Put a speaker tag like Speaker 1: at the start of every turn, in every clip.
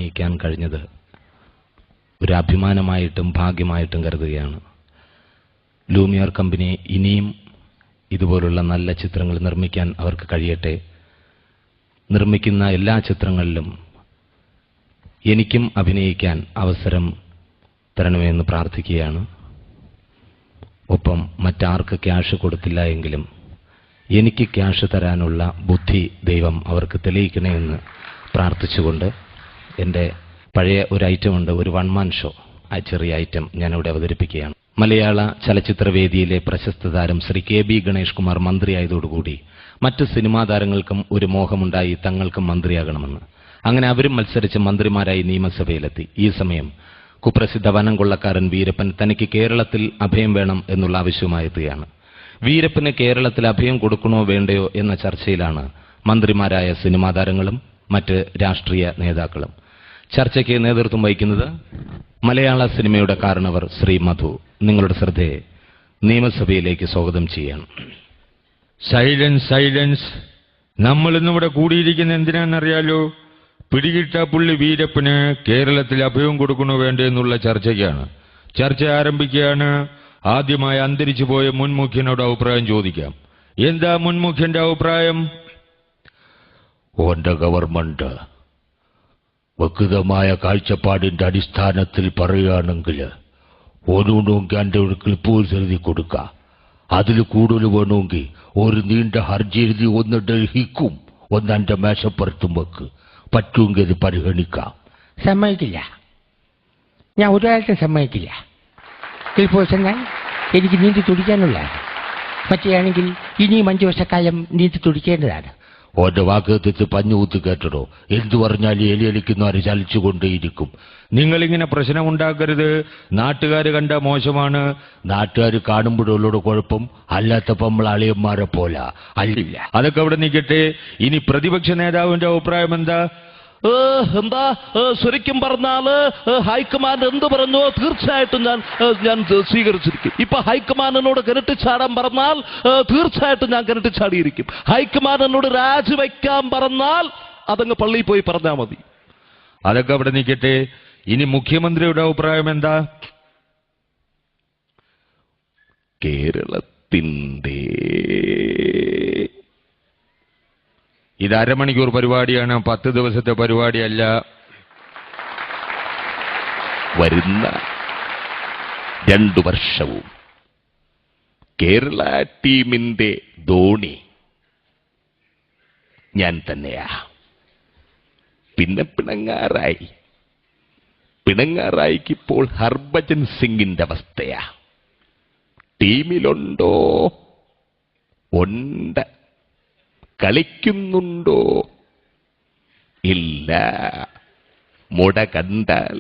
Speaker 1: അഭിനയിക്കാൻ കഴിഞ്ഞത് ഒരു അഭിമാനമായിട്ടും ഭാഗ്യമായിട്ടും കരുതുകയാണ്. ലൂമിയർ കമ്പനി ഇനിയും ഇതുപോലുള്ള നല്ല ചിത്രങ്ങൾ നിർമ്മിക്കാൻ അവർക്ക് കഴിയട്ടെ. നിർമ്മിക്കുന്ന എല്ലാ ചിത്രങ്ങളിലും എനിക്കും അഭിനയിക്കാൻ അവസരം തരണമെന്ന് പ്രാർത്ഥിക്കുകയാണ്. ഒപ്പം മറ്റാർക്ക് ക്യാഷ് കൊടുത്തില്ല എങ്കിലും എനിക്ക് ക്യാഷ് തരാനുള്ള ബുദ്ധി ദൈവം അവർക്ക് തെളിയിക്കണമെന്ന് പ്രാർത്ഥിച്ചുകൊണ്ട് എൻ്റെ പഴയ ഒരു ഐറ്റമുണ്ട്, ഒരു വൺ മാൻ ഷോ, ആ ചെറിയ ഐറ്റം ഞാനിവിടെ അവതരിപ്പിക്കുകയാണ്. മലയാള ചലച്ചിത്രവേദിയിലെ പ്രശസ്ത താരം ശ്രീ KB ഗണേഷ് കുമാർ മന്ത്രിയായതോടുകൂടി മറ്റ് സിനിമാ താരങ്ങൾക്കും ഒരു മോഹമുണ്ടായി തങ്ങൾക്കും മന്ത്രിയാകണമെന്ന്. അങ്ങനെ അവരും മത്സരിച്ച് മന്ത്രിമാരായി നിയമസഭയിലെത്തി. ഈ സമയം കുപ്രസിദ്ധ വനം കൊള്ളക്കാരൻ വീരപ്പൻ തനിക്ക് കേരളത്തിൽ അഭയം വേണം എന്നുള്ള ആവശ്യവുമായി എത്തുകയാണ്. വീരപ്പന് കേരളത്തിൽ അഭയം കൊടുക്കണോ വേണ്ടയോ എന്ന ചർച്ചയിലാണ് മന്ത്രിമാരായ സിനിമാ താരങ്ങളും മറ്റ് രാഷ്ട്രീയ നേതാക്കളും. ചർച്ചയ്ക്ക് നേതൃത്വം വഹിക്കുന്നത് മലയാള സിനിമയുടെ കാരണവർ ശ്രീ മധു. നിങ്ങളുടെ ശ്രദ്ധയെ നിയമസഭയിലേക്ക് സ്വാഗതം ചെയ്യാണ്.
Speaker 2: Silence, silence. നമ്മളിന്നിവിടെ കൂടിയിരിക്കുന്ന എന്തിനാണെന്നറിയാലോ? പിടികിട്ട പുള്ളി വീരപ്പന് കേരളത്തിൽ അഭയം കൊടുക്കണോ വേണ്ടേ എന്നുള്ള ചർച്ചയ്ക്കാണ്. ചർച്ച ആരംഭിക്കുകയാണ്. ആദ്യമായി അന്തരിച്ചു പോയ മുൻ മുഖ്യനോട് അഭിപ്രായം ചോദിക്കാം. എന്താ മുൻ മുഖ്യന്റെ അഭിപ്രായം?
Speaker 3: ഓന്റെ ഗവൺമെന്റ് വ്യക്തിഗതമായ കാഴ്ചപ്പാടിന്റെ അടിസ്ഥാനത്തിൽ പറയുകയാണെങ്കിൽ ഓരോണെങ്കിൽ എൻ്റെ ഒരു ക്ലിപ്പ് എഴുതി കൊടുക്ക. അതിൽ കൂടുതൽ വേണമെങ്കിൽ ഒരു നീണ്ട ഹർജി എഴുതി ഒന്ന് ഡൽഹിക്കും ഒന്ന് എൻ്റെ മേശപ്പുറത്തും വെക്ക്. പറ്റുമെങ്കിൽ ഇത് പരിഗണിക്കാം.
Speaker 4: സമ്മതിക്കില്ല, ഞാൻ ഒരു കാലത്തും സമ്മതിക്കില്ല. ക്ലിപ്പോസ് എന്നാൽ എനിക്ക് നീന്തി തുടിക്കാനുള്ള, മറ്റേയാണെങ്കിൽ ഇനിയും 5 വർഷക്കാലം നീന്തി തുടിക്കേണ്ടതാണ്.
Speaker 3: ഓന്റെ വാക്ക് പഞ്ഞു കൂത്ത് കേട്ടടോ. എന്തു പറഞ്ഞാൽ എലിയലിക്കുന്നവരെ ചലിച്ചുകൊണ്ടേയിരിക്കും.
Speaker 2: നിങ്ങളിങ്ങനെ പ്രശ്നം ഉണ്ടാക്കരുത്. നാട്ടുകാർ കണ്ട മോശമാണ്.
Speaker 3: നാട്ടുകാർ കാണുമ്പോഴുള്ളോട് കുഴപ്പം, അല്ലാത്തപ്പോൾ നമ്മൾ അളിയന്മാരെ പോലെ അല്ലില്ല.
Speaker 2: അതൊക്കെ അവിടെ നിൽക്കട്ടെ. ഇനി പ്രതിപക്ഷ നേതാവിന്റെ അഭിപ്രായം എന്താ?
Speaker 5: എന്താ ശരിക്കും പറഞ്ഞാല് ഹൈക്കമാൻഡ് എന്ത് പറഞ്ഞോ തീർച്ചയായിട്ടും ഞാൻ സ്വീകരിച്ചിരിക്കും. ഇപ്പൊ ഹൈക്കമാൻഡിനോട് കിരട്ടിച്ചാടാൻ പറഞ്ഞാൽ തീർച്ചയായിട്ടും ഞാൻ കിരട്ടിച്ചാടിയിരിക്കും. ഹൈക്കമാൻഡിനോട് രാജിവെക്കാൻ പറഞ്ഞാൽ അതങ്ങ് പള്ളിയിൽ പോയി പറഞ്ഞാൽ മതി.
Speaker 2: അതൊക്കെ അവിടെ നിൽക്കട്ടെ. ഇനി മുഖ്യമന്ത്രിയുടെ അഭിപ്രായം എന്താ?
Speaker 5: കേരളത്തിന്റെ
Speaker 2: ഇത് അരമണിക്കൂർ പരിപാടിയാണ്, 10 ദിവസത്തെ പരിപാടിയല്ല.
Speaker 5: വരുന്ന 2 വർഷവും കേരള ടീമിന്റെ ധോണി ഞാൻ തന്നെയാ. പിന്നെ പിണങ്ങാറായിക്കിപ്പോൾ ഹർഭജൻ സിംഗിന്റെ അവസ്ഥയാ. ടീമിലുണ്ടോ? ഉണ്ട്. കളിക്കുന്നുണ്ടോ? ഇല്ല. മുട കണ്ടാൽ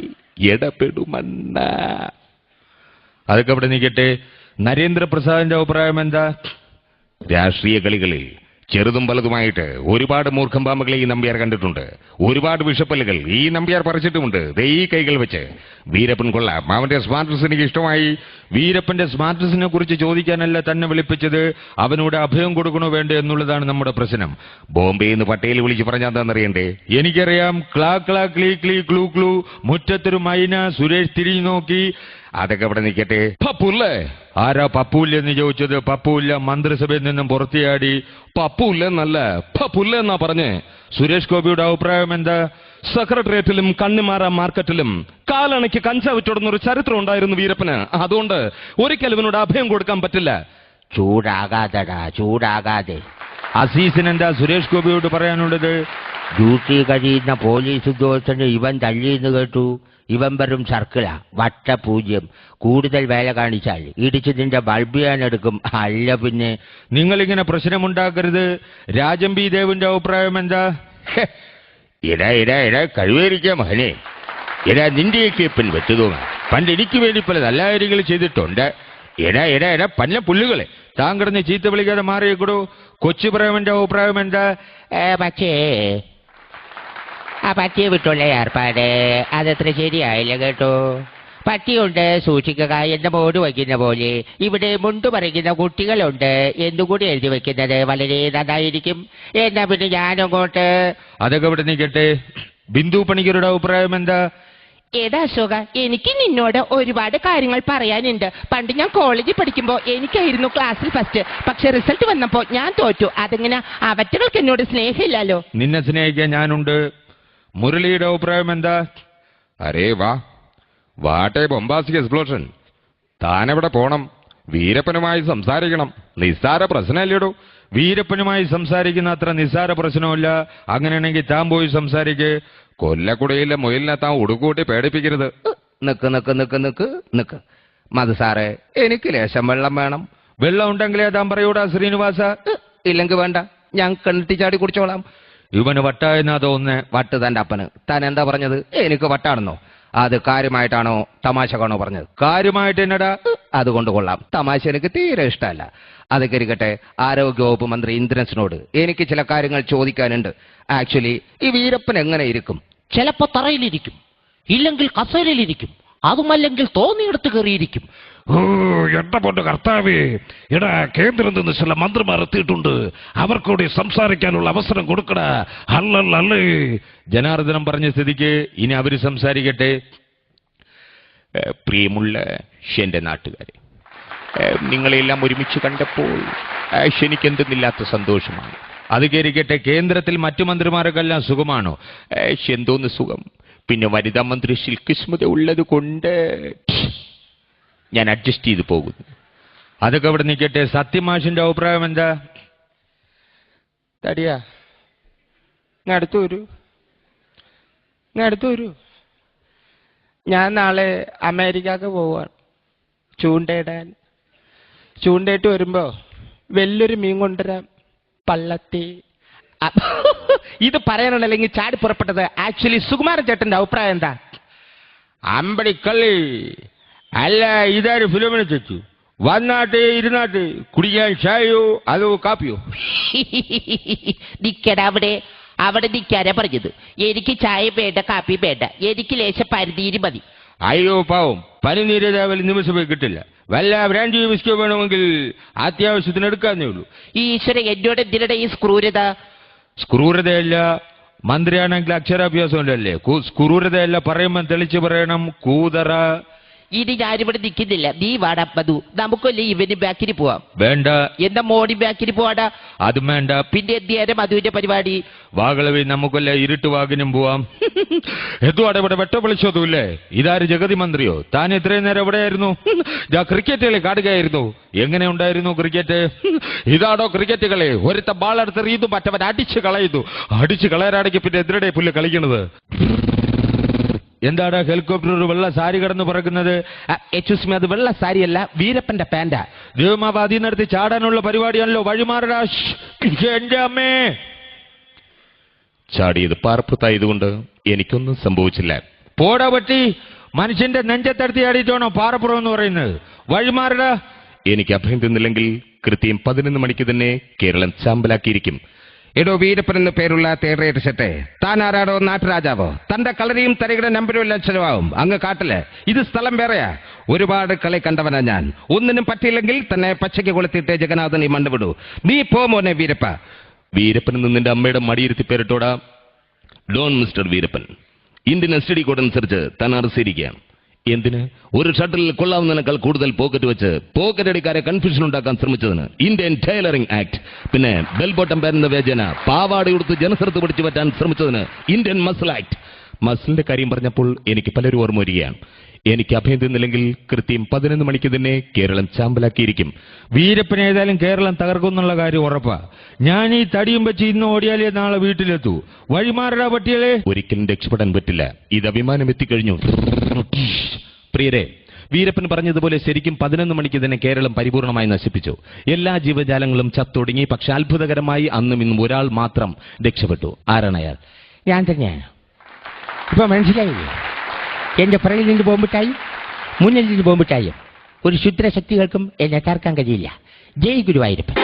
Speaker 5: ഇടപെടുമണ്ണ.
Speaker 2: അതൊക്കെ അവിടെ നിൽക്കട്ടെ. നരേന്ദ്രപ്രസാദിന്റെ അഭിപ്രായം എന്താ?
Speaker 5: രാഷ്ട്രീയ കളികളിൽ ചെറുതും വലുതുമായിട്ട് ഒരുപാട് മൂർഖം പാമ്പുകളെ ഈ നമ്പ്യാർ കണ്ടിട്ടുണ്ട്. ഒരുപാട് വിഷപ്പല്ലുകൾ ഈ നമ്പ്യാർ പറിച്ചിട്ടുമുണ്ട്. ഈ കൈകൾ വെച്ച്. വീരപ്പൻ കൊള്ളാം. അവന്റെ സ്മാർട്ട്നസ് എനിക്ക് ഇഷ്ടമായി.
Speaker 2: വീരപ്പന്റെ സ്മാർട്ട്നസിനെ കുറിച്ച് ചോദിക്കാനല്ല തന്നെ വിളിപ്പിച്ചത്. അവനോട് അഭയം കൊടുക്കണോ വേണ്ടേ എന്നുള്ളതാണ് നമ്മുടെ പ്രശ്നം.
Speaker 5: ബോംബെയിൽ നിന്ന് പട്ടേൽ വിളിച്ച് പറഞ്ഞാന്താന്നറിയണ്ടേ?
Speaker 2: എനിക്കറിയാം. ക്ലാ ക്ലാ ക്ലീ ക്ലീ ക്ലൂ ക്ലൂ, മുറ്റത്തൊരു മൈന, സുരേഷ് തിരിഞ്ഞു നോക്കി.
Speaker 5: അതൊക്കെ അവിടെ നിൽക്കട്ടെ.
Speaker 2: പപ്പുല്ലേ? ആരാ പപ്പുല്ല എന്ന് ചോദിച്ചത്? പപ്പുല്ല മന്ത്രിസഭയിൽ നിന്നും പുറത്തിയാടി.
Speaker 5: പപ്പുല്ലെന്നല്ല, പപ്പുല്ലെന്നാ പറഞ്ഞേ.
Speaker 2: സുരേഷ് ഗോപിയുടെ അഭിപ്രായം എന്താ?
Speaker 5: സെക്രട്ടേറിയറ്റിലും കണ്ണിമാറ മാർക്കറ്റിലും കാലണയ്ക്ക് കഞ്ചാവ് വിറ്റുടന്നൊരു ചരിത്രം ഉണ്ടായിരുന്നു വീരപ്പന്. അതുകൊണ്ട് ഒരിക്കലും ഇവനോട് അഭയം കൊടുക്കാൻ പറ്റില്ല.
Speaker 4: ചൂടാകാതെടാ, ചൂടാകാതെ.
Speaker 2: അസീസിന് എന്താ സുരേഷ് ഗോപിയോട് പറയാനുള്ളത്?
Speaker 4: ഡ്യൂട്ടി കഴിയുന്ന പോലീസ് ഉദ്യോഗസ്ഥന് ഇവൻ തല്ലിയെന്ന് കേട്ടു. ഇവൻ വെറും സർക്കിളാ, വട്ടപൂജ്യം. കൂടുതൽ വേല കാണിച്ചാൽ ഇടിച്ച് നിന്റെ ബൾബ് ചെയ്യാനെടുക്കും. അല്ല പിന്നെ.
Speaker 2: നിങ്ങളിങ്ങനെ പ്രശ്നമുണ്ടാക്കരുത്. രാജം ബി ദേവിന്റെ അഭിപ്രായം എന്താ?
Speaker 3: ഇട കഴിവേരിക്കാം മകനെ. നിന്റെയൊക്കെ ഇപ്പം വെച്ചതോന്നാ. പണ്ട് എനിക്ക് വേണ്ടി പല നല്ല കാര്യങ്ങൾ ചെയ്തിട്ടുണ്ട്. പല പുല്ലുകളെ
Speaker 2: താൻ കിടന്ന് ചീത്ത വിളിക്കാതെ മാറിയേക്കൂടോ. കൊച്ചു പ്രേമന്റെ അഭിപ്രായം എന്താ?
Speaker 4: പക്ഷേ ആ പട്ടിയെ വിട്ടുള്ള ഏർപ്പാട് അതത്ര ശരിയായില്ല കേട്ടോ. പട്ടിയുണ്ട് സൂക്ഷിക്കുക എന്ന ബോർഡ് വയ്ക്കുന്ന പോലെ ഇവിടെ മുണ്ടു പറിക്കുന്ന കുട്ടികളുണ്ട് എന്നുകൂടി എഴുതി വെക്കുന്നത് വളരെ നന്നായിരിക്കും. എന്നാ പിന്നെ ഞാനങ്ങോട്ട്.
Speaker 2: അതൊക്കെ ഇവിടെ നിൽക്കട്ടെ. ബിന്ദു പണിക്കരുടെ അഭിപ്രായം എന്താ?
Speaker 4: ഏതാ അശോക, എനിക്ക് നിന്നോട് ഒരുപാട് കാര്യങ്ങൾ പറയാനുണ്ട്. പണ്ട് ഞാൻ കോളേജിൽ പഠിക്കുമ്പോൾ എനിക്കായിരുന്നു ക്ലാസ്സിൽ ഫസ്റ്റ്. പക്ഷെ റിസൾട്ട് വന്നപ്പോ ഞാൻ തോറ്റു. അതെങ്ങനെ? അവറ്റകൾക്ക് എന്നോട് സ്നേഹമില്ലല്ലോ.
Speaker 2: നിന്നെ സ്നേഹിക്കാൻ ഞാനുണ്ട്. മുരളിയുടെ അഭിപ്രായം എന്താ?
Speaker 6: അരേ വാട്ട് എ ബൊംബാസ്റ്റിക് എക്സ്പ്ലോഷൻ. താനെവിടെ പോണം? വീരപ്പനുമായി സംസാരിക്കണം. നിസ്സാര പ്രശ്നമല്ലേടൂ.
Speaker 2: വീരപ്പനുമായി സംസാരിക്കുന്ന അത്ര നിസ്സാര പ്രശ്നമില്ല. അങ്ങനെയാണെങ്കിൽ താൻ പോയി സംസാരിക്ക്.
Speaker 6: കൊല്ലക്കുടയിലെ മുയലിനെ താൻ ഉടുക്കൂട്ടി പേടിപ്പിക്കരുത്.
Speaker 1: നിക്ക് മധു സാറേ, എനിക്ക് ലേശം വെള്ളം വേണം.
Speaker 2: വെള്ളം ഉണ്ടെങ്കിലേ താൻ പറയൂടാ ശ്രീനിവാസ.
Speaker 1: ഇല്ലെങ്കിൽ വേണ്ട, ഞാൻ കിണറ്റി ചാടി കുടിച്ചോളാം.
Speaker 2: ഇവന് വട്ടായെന്നാ തോന്നുന്നേ.
Speaker 1: വട്ട് തന്റെ അപ്പന്. താൻ എന്താ പറഞ്ഞത്? എനിക്ക് വട്ടാണെന്നോ? അത് കാര്യമായിട്ടാണോ തമാശക്കാണോ പറഞ്ഞത്?
Speaker 2: കാര്യമായിട്ട് എന്നടാ.
Speaker 1: അതുകൊണ്ട് കൊള്ളാം. തമാശ എനിക്ക് തീരെ ഇഷ്ടമല്ല. അതൊക്കെ ഇരിക്കട്ടെ. ആരോഗ്യവകുപ്പ് മന്ത്രി ഇന്ദ്രൻസിനോട് എനിക്ക് ചില കാര്യങ്ങൾ ചോദിക്കാനുണ്ട്. ആക്ച്വലി ഈ വീരപ്പൻ എങ്ങനെ ഇരിക്കും?
Speaker 5: ചിലപ്പോ തറയിലിരിക്കും, ഇല്ലെങ്കിൽ കസേരയിലിരിക്കും, അതുമല്ലെങ്കിൽ തോന്നിയെടുത്ത് കയറിയിരിക്കും.
Speaker 3: ഓ എന്റെ പൊന്നു കർത്താവേ, എടാ കേന്ദ്രം നിന്ന് ചില മന്ത്രിമാർ എത്തിയിട്ടുണ്ട്. അവർക്കൂടി സംസാരിക്കാനുള്ള അവസരം കൊടുക്കട. അല്ലല്ലേ.
Speaker 2: ജനാർദ്ദനം പറഞ്ഞ സ്ഥിതിക്ക് ഇനി അവര് സംസാരിക്കട്ടെ.
Speaker 1: പ്രിയമുള്ള എന്റെ നാട്ടുകാരെ, നിങ്ങളെല്ലാം ഒരുമിച്ച് കണ്ടപ്പോൾ എനിക്കെന്തെന്നില്ലാത്ത സന്തോഷമാണ്.
Speaker 2: അത് കേരിക്കട്ടെ. കേന്ദ്രത്തിൽ മറ്റു മന്ത്രിമാർക്കെല്ലാം സുഖമാണോ?
Speaker 1: എന്തോന്ന് സുഖം. പിന്നെ വനിതാ മന്ത്രി ശിൽക്ക് സ്മിത ഉള്ളത് കൊണ്ട് ഞാൻ അഡ്ജസ്റ്റ് ചെയ്ത് പോകുന്നു.
Speaker 2: അതൊക്കെ അവിടെ നിൽക്കട്ടെ. സത്യമാഷിന്റെ അഭിപ്രായം എന്താ?
Speaker 1: തടിയാ, അടുത്തു വരൂ. ഞാൻ നാളെ അമേരിക്കക്ക് പോവാണ് ചൂണ്ടയിടാൻ. ചൂണ്ടയിട്ട് വരുമ്പോ വലിയൊരു മീൻ കൊണ്ടുവരാം, പള്ളത്തി. ഇത് പറയാനുണ്ടല്ലെങ്കിൽ ചാടി പുറപ്പെട്ടത്. ആക്ച്വലി സുകുമാരൻ ചേട്ടന്റെ അഭിപ്രായം എന്താ?
Speaker 2: അമ്പടിക്കള്ളി അല്ല, ഇതാര് ഫിലോമിനെ ചേച്ചു വന്നാട്ടെ ഇരുന്നാട്ടെ. കുടിക്കാൻ ചായയോ അതോ കാപ്പിയോ?
Speaker 4: നിക്കടാ അവിടെ നിൽക്കാനാ പറഞ്ഞത്. എനിക്ക് ചായ വേണ്ട, കാപ്പി വേണ്ട. എനിക്ക് ലേശം പരിധീര് മതി.
Speaker 2: അയ്യോ പാവം, പനിനീര് രാവിലെ നിമിഷം പോയി കിട്ടില്ല. വല്ല ബ്രാൻഡി വിസ്കോ വേണമെങ്കിൽ അത്യാവശ്യത്തിന് എടുക്കാന്നേ ഉള്ളൂ.
Speaker 4: ഈശ്വര, എന്നോട് എന്തിനാ ഈ ക്രൂരത?
Speaker 2: ക്രൂരതയല്ല, മന്ത്രിയാണെങ്കിൽ അക്ഷരാഭ്യാസം ഉണ്ടല്ലേ. ക്രൂരതയല്ല, പറയുമ്പോൾ തെളിച്ച് പറയണം. കൂതറ.
Speaker 4: ഇനി ഞാനിവിടെ നിൽക്കുന്നില്ല. നീ വാടാ മധു, നമുക്കല്ലേ ഇവന് ബാക്കിന് പോവാം.
Speaker 2: വേണ്ട.
Speaker 4: എന്താ മോഡി ബാക്കിന് പോവാടാ?
Speaker 2: അതും വേണ്ട.
Speaker 4: പിന്നെ എന്തിയാ മധുവിന്റെ പരിപാടി?
Speaker 2: വാകളവി നമുക്കല്ല ഇരുട്ട് വാകിനും പോവാം. എന്തുവാടെ ഇവിടെ വെട്ട വിളിച്ചതുമില്ലേ? ഇതാര് ജഗതി മന്ത്രിയോ? താൻ ഇത്രയും നേരം എവിടെയായിരുന്നു? ക്രിക്കറ്റ് കാണുകയായിരുന്നു. എങ്ങനെ ഉണ്ടായിരുന്നു ക്രിക്കറ്റ്? ഇതാണോ ക്രിക്കറ്റ് കളി? ഒരുത്ത ബാളെടുത്തെറിയുന്നു, മറ്റവൻ അടിച്ചു കളയുന്നു. അടിച്ചു കളയാനാണെങ്കിൽ പിന്നെ എന്തിനടെ പുല്ല് കളിക്കണത്? എന്താടാ ഹെലികോപ്റ്റർ വെള്ള സാരി കിടന്ന് പറക്കുന്നത്?
Speaker 1: എക്സ്ക്യൂസ്, അത് വെള്ള സാരിയല്ല, വീരപ്പന്റെ പാന്റാ.
Speaker 2: ദേവമാവ് അതിൽ നടത്തി ചാടാനുള്ള പരിപാടിയാണല്ലോ. വഴിമാറടാ. എന്റെ അമ്മേ.
Speaker 1: ചാടിയത് പാർപ്പത്തായതുകൊണ്ട് എനിക്കൊന്നും സംഭവിച്ചില്ല.
Speaker 2: പോടാ പറ്റി. മനുഷ്യന്റെ നെഞ്ചത്തടുത്ത് ചാടിയിട്ടാണോ പാറപ്പുറം എന്ന് പറയുന്നത്? വഴിമാറടാ.
Speaker 1: എനിക്ക് അഭയം തന്നില്ലെങ്കിൽ കൃത്യം 11 മണിക്ക് തന്നെ കേരളം ചാമ്പലാക്കിയിരിക്കും. എടോ വീരപ്പൻ എന്ന് പേരുള്ള തേടേറ്റ് സെറ്റെ, താൻ ആരാടോ? നാട്ടുരാജാവോ? തന്റെ കളരിയും തരികയുടെ നമ്പരും എല്ലാം ചെലവാകും അങ്ങ് കാട്ടില്. ഇത് സ്ഥലം വേറെയാ. ഒരുപാട് കളി കണ്ടവനാ ഞാൻ. ഒന്നിനും പറ്റിയില്ലെങ്കിൽ തന്നെ പച്ചയ്ക്ക് കൊളുത്തിട്ട് ജഗന്നാഥൻ ഈ മണ്ണ് വിടൂ. നീ പോ മോനെ വീരപ്പ. വീരപ്പൻ എന്ന് നിന്റെ അമ്മയുടെ മടിയിരുത്തി പേരിട്ടോടാ. Don mister Veerappan. Indian ST code അനുസരിച്ച് താൻ അറസ്റ്റിരിക്കുകയാണ്. എന്തിന്? ഒരു ഷട്ടിലിൽ കൊള്ളാവുന്നതിനേക്കാൾ കൂടുതൽ പോക്കറ്റ് വെച്ച് പോക്കറ്റ് അടിക്കാരെ കൺഫ്യൂഷൻ ഉണ്ടാക്കാൻ ശ്രമിച്ചതിന് ഇന്ത്യൻ ടൈലറിംഗ് ആക്ട്. പിന്നെ ബെൽ ബോട്ടം പേരുന്ന വേജന പാവാടി കൊടുത്ത് ജനശ്രദ്ധ പിടിച്ചു പറ്റാൻ ശ്രമിച്ചതിന് ഇന്ത്യൻ മസിൽ ആക്ട്. മസിലിന്റെ കാര്യം പറഞ്ഞപ്പോൾ എനിക്ക് പലരും ഓർമ്മ വരികയാണ്. എനിക്ക് അഭയം തന്നില്ലെങ്കിൽ കൃത്യം 11 മണിക്ക് തന്നെ കേരളം ചാമ്പലാക്കിയിരിക്കും.
Speaker 2: വീരപ്പൻ ഏതായാലും കേരളം തകർക്കുന്നുള്ള കാര്യം ഉറപ്പാ. ഞാൻ ഈ തടിയും വെച്ച് ഇന്ന് ഓടിയാലേ നാളെ വീട്ടിലെത്തൂ. വഴിമാറടാ പട്ടിയല്ലേ.
Speaker 1: ഒരിക്കലും രക്ഷപ്പെടാൻ പറ്റില്ല. ഇത് അഭിമാനം എത്തിക്കഴിഞ്ഞു. പ്രിയരെ, വീരപ്പൻ പറഞ്ഞതുപോലെ ശരിക്കും 11 മണിക്ക് തന്നെ കേരളം പരിപൂർണമായി നശിപ്പിച്ചു. എല്ലാ ജീവജാലങ്ങളും ചത്തൊടുങ്ങി. പക്ഷെ അത്ഭുതകരമായി അന്നും ഇന്നും ഒരാൾ മാത്രം രക്ഷപ്പെട്ടു. ആരാണ് അയാൾ?
Speaker 4: ഞാൻ തന്നെയാണ്. ഇപ്പൊ മനസ്സിലായില്ലേ? എന്റെ പുറകിൽ നിന്ന് ബോംബിട്ടായും മുന്നിൽ നിന്ന് ബോംബിട്ടായും ഒരു ക്ഷുദ്ര ശക്തികൾക്കും എന്നെ തകർക്കാൻ കഴിയില്ല. ജയ് ഗുരുവായൂരപ്പൻ.